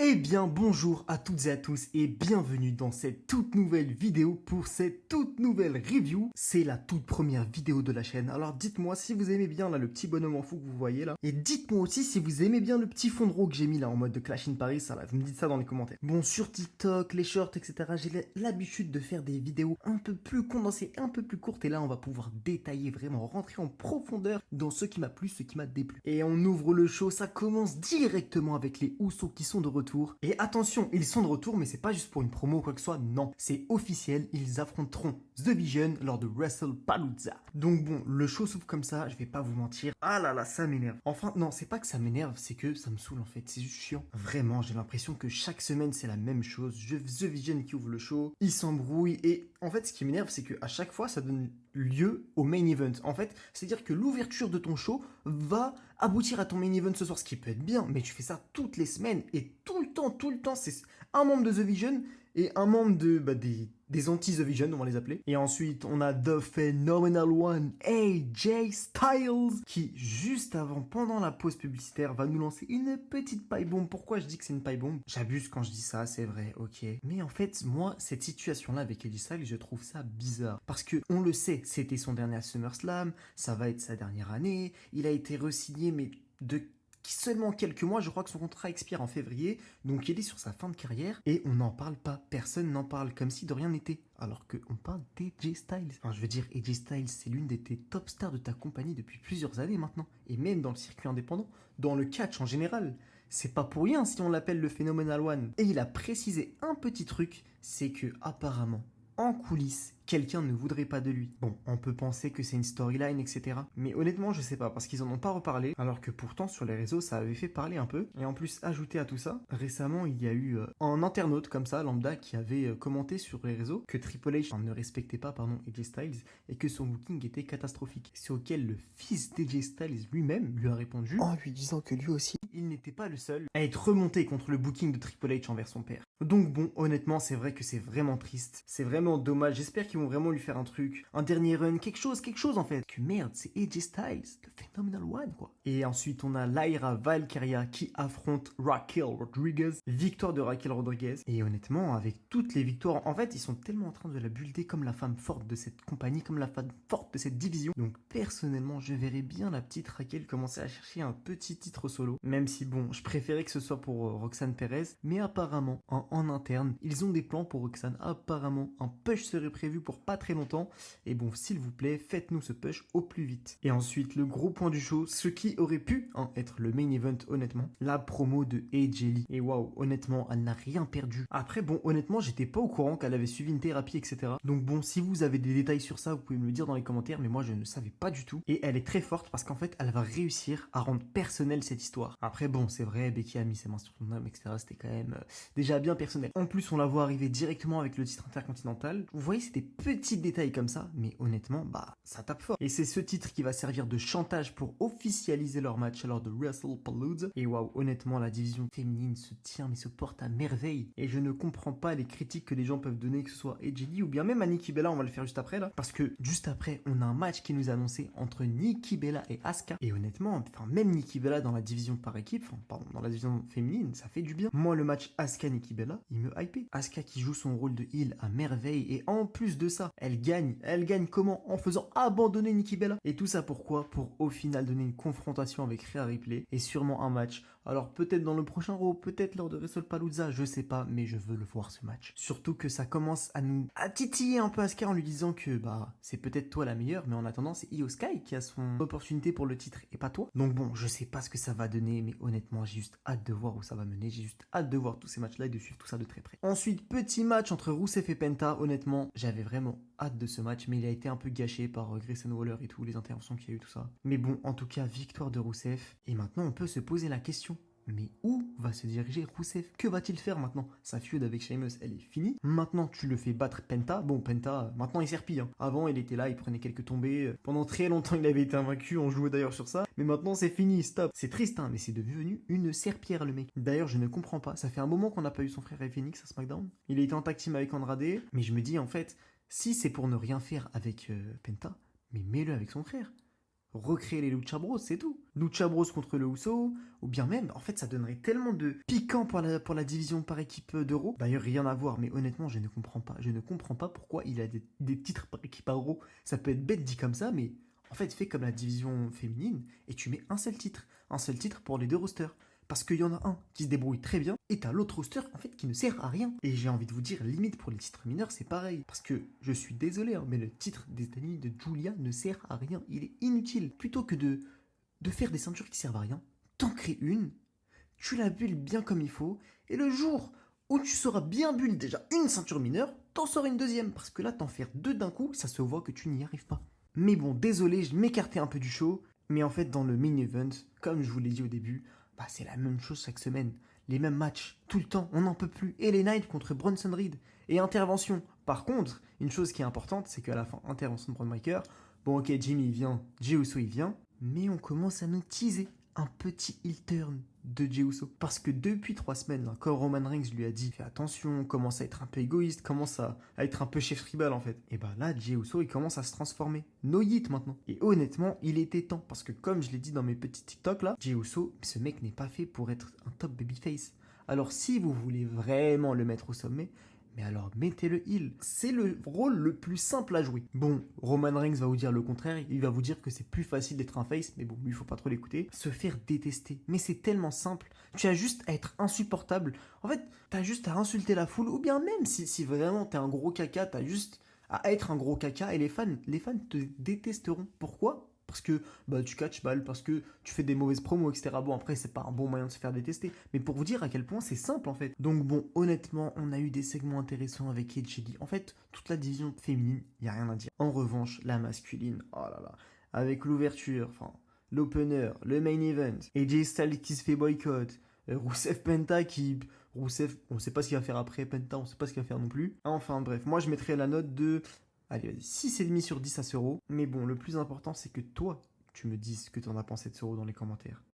Eh bien bonjour à toutes et à tous et bienvenue dans cette toute nouvelle vidéo pour cette toute nouvelle review. C'est la toute première vidéo de la chaîne, alors dites-moi si vous aimez bien là le petit bonhomme en fou que vous voyez là. Et dites-moi aussi si vous aimez bien le petit fond de roue que j'ai mis là en mode de Clash in Paris, ça là, vous me dites ça dans les commentaires. Bon, sur TikTok, les shorts, etc. j'ai l'habitude de faire des vidéos un peu plus condensées, un peu plus courtes et là on va pouvoir détailler vraiment, rentrer en profondeur dans ce qui m'a plu, ce qui m'a déplu. Et on ouvre le show, ça commence directement avec les Usos qui sont de retour. Et attention, ils sont de retour, mais c'est pas juste pour une promo ou quoi que ce soit, non. C'est officiel, ils affronteront The Vision lors de WrestlePalooza. Donc bon, le show s'ouvre comme ça, je vais pas vous mentir. Ah là là, ça m'énerve. Enfin, non, c'est pas que ça m'énerve, c'est que ça me saoule en fait, c'est juste chiant. Vraiment, j'ai l'impression que chaque semaine c'est la même chose. The Vision qui ouvre le show, ils s'embrouillent et en fait, ce qui m'énerve, c'est que à chaque fois, ça donne lieu au main event. En fait, c'est-à-dire que l'ouverture de ton show va aboutir à ton main event ce soir, ce qui peut être bien, mais tu fais ça toutes les semaines et tout le temps, c'est un membre de The Vision et un membre des anti-The Vision, on va les appeler. Et ensuite, on a The Phenomenal One, AJ Styles, qui juste avant, pendant la pause publicitaire, va nous lancer une petite pipe bomb. Pourquoi je dis que c'est une pipe bomb? J'abuse quand je dis ça, c'est vrai, ok. Mais en fait, moi, cette situation-là avec AJ Styles, je trouve ça bizarre. Parce que, on le sait, c'était son dernier SummerSlam, ça va être sa dernière année, il a été re-signé, mais de seulement quelques mois, je crois que son contrat expire en février, donc il est sur sa fin de carrière, et on n'en parle pas, personne n'en parle, comme si de rien n'était, alors qu'on parle d'AJ Styles. Enfin, je veux dire, AJ Styles, c'est l'une de tes top stars de ta compagnie depuis plusieurs années maintenant, et même dans le circuit indépendant, dans le catch en général. C'est pas pour rien si on l'appelle le Phenomenal One. Et il a précisé un petit truc, c'est que apparemment, en coulisses, quelqu'un ne voudrait pas de lui. Bon, on peut penser que c'est une storyline, etc. Mais honnêtement, je sais pas, parce qu'ils en ont pas reparlé, alors que pourtant sur les réseaux, ça avait fait parler un peu. Et en plus, ajouté à tout ça, récemment, il y a eu un internaute comme ça, lambda, qui avait commenté sur les réseaux que Triple H ne respectait pas, pardon, AJ Styles, et que son booking était catastrophique. C'est auquel le fils d'AJ Styles lui-même lui a répondu en lui disant que lui aussi, il n'était pas le seul à être remonté contre le booking de Triple H envers son père. Donc bon, honnêtement, c'est vrai que c'est vraiment triste. C'est vraiment dommage. J'espère qu'ils vont vraiment lui faire un truc, un dernier run, quelque chose en fait. Que merde, c'est AJ Styles, le Phenomenal One quoi. Et ensuite, on a Lyra Valkyria qui affronte Raquel Rodriguez. Victoire de Raquel Rodriguez. Et honnêtement, avec toutes les victoires, en fait, ils sont tellement en train de la builder comme la femme forte de cette compagnie, comme la femme forte de cette division. Donc personnellement, je verrais bien la petite Raquel commencer à chercher un petit titre solo. Même si bon, je préférais que ce soit pour Roxanne Perez. Mais apparemment, en interne, ils ont des plans pour Roxanne. Apparemment, un push serait prévu pour pas très longtemps. Et bon, s'il vous plaît, faites-nous ce push au plus vite. Et ensuite, le gros point du show, ce qui aurait pu être le main event, honnêtement, la promo de AJ Lee. Et waouh, honnêtement, elle n'a rien perdu. Après, bon, honnêtement, j'étais pas au courant qu'elle avait suivi une thérapie, etc. Donc bon, si vous avez des détails sur ça, vous pouvez me le dire dans les commentaires, mais moi, je ne savais pas du tout. Et elle est très forte parce qu'en fait, elle va réussir à rendre personnelle cette histoire. Après, bon, c'est vrai, Becky a mis ses mains sur son âme, etc. C'était quand même déjà bien personnel. En plus, on la voit arriver directement avec le titre intercontinental. Vous voyez, c'est des petits détails comme ça, mais honnêtement, bah, ça tape fort. Et c'est ce titre qui va servir de chantage pour officialiser leur match lors de WrestlePalooza. Et waouh, honnêtement, la division féminine se tient mais se porte à merveille. Et je ne comprends pas les critiques que les gens peuvent donner, que ce soit AJ Lee ou bien même à Nikki Bella, on va le faire juste après là. Parce que juste après, on a un match qui nous est annoncé entre Nikki Bella et Asuka. Et honnêtement, enfin, même Nikki Bella dans la division par équipe, enfin, pardon, dans la division féminine, ça fait du bien. Moi, le match Asuka-Nikki Bella, il me hype. Asuka qui joue son rôle de heel à merveille et en plus de ça, elle gagne. Elle gagne comment? En faisant abandonner Nikki Bella. Et tout ça pourquoi? Pour au final donner une confrontation avec Rhea Ripley et sûrement un match. Alors peut-être dans le prochain Raw, peut-être lors de WrestlePalooza, je sais pas, mais je veux le voir ce match. Surtout que ça commence à titiller un peu Asuka en lui disant que bah c'est peut-être toi la meilleure, mais en attendant c'est Io Sky qui a son opportunité pour le titre et pas toi. Donc bon, je sais pas ce que ça va donner, mais honnêtement j'ai juste hâte de voir où ça va mener. J'ai juste hâte de voir tous ces matchs-là et de suivre tout ça de très près. Ensuite, petit match entre Rusev et Penta. Honnêtement, j'avais vraiment hâte de ce match, mais il a été un peu gâché par Grayson Waller et tout, les interventions qu'il y a eu, tout ça. Mais bon, en tout cas, victoire de Rusev. Et maintenant, on peut se poser la question. Mais où va se diriger Rusev? Que va-t-il faire maintenant? Sa feud avec Sheamus, elle est finie. Maintenant, tu le fais battre Penta. Bon, Penta, maintenant il serpille. Avant, il était là, il prenait quelques tombées. Pendant très longtemps, il avait été invaincu. On jouait d'ailleurs sur ça. Mais maintenant, c'est fini, stop. C'est triste, hein, mais c'est devenu une serpillère, le mec. D'ailleurs, je ne comprends pas. Ça fait un moment qu'on n'a pas eu son frère Rey Fenix à SmackDown. Il a été en tag team avec Andrade. Mais je me dis, en fait, si c'est pour ne rien faire avec Penta, mais mets-le avec son frère. recréer les Lucha Bros, c'est tout. Lucha Bros contre le Uso, ou bien même, en fait, ça donnerait tellement de piquant pour la division par équipe d'Euro. D'ailleurs, rien à voir, mais honnêtement, je ne comprends pas. Je ne comprends pas pourquoi il a des titres par équipe à Euro. Ça peut être bête dit comme ça, mais en fait, fais comme la division féminine et tu mets un seul titre. Un seul titre pour les deux rosters. Parce qu'il y en a un qui se débrouille très bien et t'as l'autre roster en fait qui ne sert à rien. Et j'ai envie de vous dire, limite pour les titres mineurs, c'est pareil. Parce que je suis désolé, hein, mais le titre des États-Unis de Julia ne sert à rien. Il est inutile. Plutôt que de faire des ceintures qui servent à rien, t'en crées une, tu la builds bien comme il faut, et le jour où tu sauras bien build déjà une ceinture mineure, t'en sors une deuxième. Parce que là, t'en faire deux d'un coup, ça se voit que tu n'y arrives pas. Mais bon, désolé, je m'écartais un peu du show. Mais en fait, dans le main event, comme je vous l'ai dit au début, bah, c'est la même chose chaque semaine. Les mêmes matchs, tout le temps, on n'en peut plus. Et les Knights contre Bronson Reed. Et intervention. Par contre, une chose qui est importante, c'est qu'à la fin, intervention de Braun Breaker. Bon, ok, Jimmy il vient, Jey Uso il vient. Mais on commence à nous teaser un petit heel turn de Jey Uso. Parce que depuis 3 semaines, là, quand Roman Reigns lui a dit fais attention, commence à être un peu égoïste, commence à être un peu chef tribal en fait. Et bah là, Jey Uso il commence à se transformer. No yeet maintenant. Et honnêtement, il était temps. Parce que comme je l'ai dit dans mes petits TikTok là, Jey Uso, ce mec n'est pas fait pour être un top babyface. Alors si vous voulez vraiment le mettre au sommet, mais alors mettez-le heal. C'est le rôle le plus simple à jouer. Bon, Roman Reigns va vous dire le contraire, il va vous dire que c'est plus facile d'être un face, mais bon, lui, il faut pas trop l'écouter. Se faire détester. Mais c'est tellement simple. Tu as juste à être insupportable. En fait, t'as juste à insulter la foule, ou bien même si vraiment t'es un gros caca, t'as juste à être un gros caca et les fans te détesteront. Pourquoi? Parce que bah, tu catches mal, parce que tu fais des mauvaises promos, etc. Bon, après, c'est pas un bon moyen de se faire détester. Mais pour vous dire à quel point c'est simple, en fait. Donc, bon, honnêtement, on a eu des segments intéressants avec Edge. En fait, toute la division féminine, il n'y a rien à dire. En revanche, la masculine, oh là là. Avec l'ouverture, enfin, l'opener, le main event, AJ Styles qui se fait boycott, Rusev Penta qui... Rusev, on sait pas ce qu'il va faire après, Penta, on sait pas ce qu'il va faire non plus. Enfin, bref, moi, je mettrais la note de... Allez, vas-y, 6,5 sur 10 à ce euro. Mais bon, le plus important, c'est que toi, tu me dises ce que tu en as pensé de ce euro dans les commentaires.